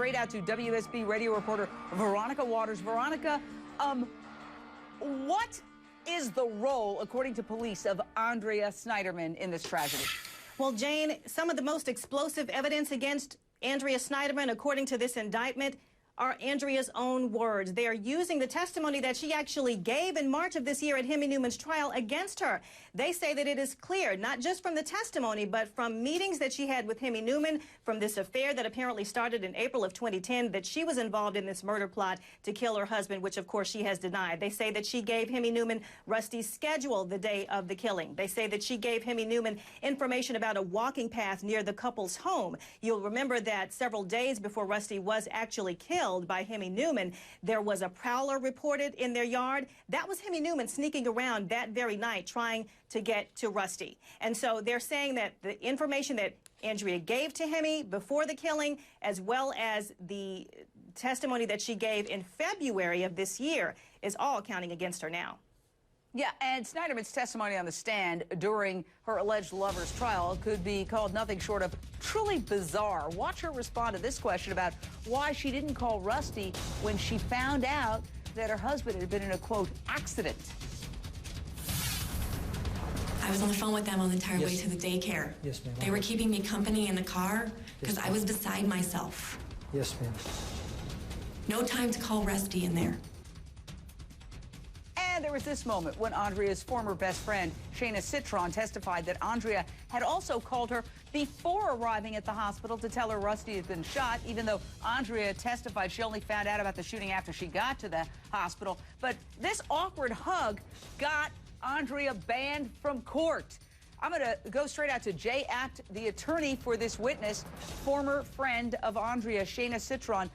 straight out to WSB radio reporter Veronica Waters. Veronica, what is the role, according to police, of Andrea Sneiderman in this tragedy? Well, Jane, some of the most explosive evidence against Andrea Sneiderman, according to this indictment, are Andrea's own words. They are using the testimony that she actually gave in March of this year at Hemi Newman's trial against her. They say that it is clear, not just from the testimony, but from meetings that she had with Hemi Newman, from this affair that apparently started in April of 2010, that she was involved in this murder plot to kill her husband, which of course she has denied. They say that she gave Hemi Newman Rusty's schedule the day of the killing. They say that she gave Hemi Newman information about a walking path near the couple's home. You'll remember that several days before Rusty was actually killed by Hemi Newman, there was a prowler reported in their yard. That was Hemi Newman sneaking around that very night trying to get to Rusty. And so they're saying that the information that Andrea gave to Hemi before the killing, as well as the testimony that she gave in February of this year, is all counting against her now. Yeah, and Sneiderman's testimony on the stand during her alleged lover's trial could be called nothing short of truly bizarre. Watch her respond to this question about why she didn't call Rusty when she found out that her husband had been in a, quote, accident. I was on the phone with them on the entire way to the daycare. Yes, ma'am. They were keeping me company in the car because I was beside myself. Yes, ma'am. No time to call Rusty in there. And there was this moment when Andrea's former best friend, Shayna Citron, testified that Andrea had also called her before arriving at the hospital to tell her Rusty had been shot, even though Andrea testified she only found out about the shooting after she got to the hospital. But this awkward hug got Andrea banned from court. I'm going to go straight out to Jay Act, the attorney for this witness, former friend of Andrea, Shayna Citron.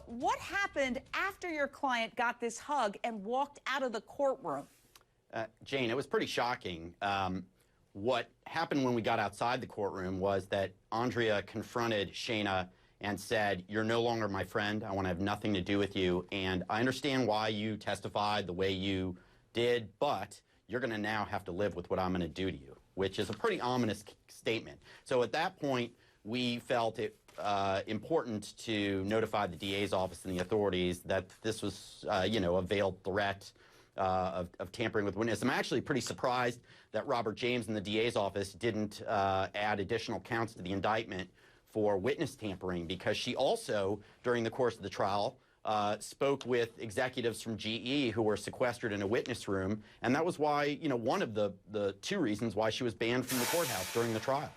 What happened after your client got this hug and walked out of the courtroom? Jane, it was pretty shocking. What happened when we got outside the courtroom was that Andrea confronted Shayna and said, "You're no longer my friend. I want to have nothing to do with you. And I understand why you testified the way you did, but you're going to now have to live with what I'm going to do to you," which is a pretty ominous statement. So at that point, we felt it important to notify the DA's office and the authorities that this was, a veiled threat of tampering with witness. I'm actually pretty surprised that Robert James and the DA's office didn't add additional counts to the indictment for witness tampering, because she also, during the course of the trial, spoke with executives from GE who were sequestered in a witness room, and that was why, one of the two reasons why she was banned from the courthouse during the trial.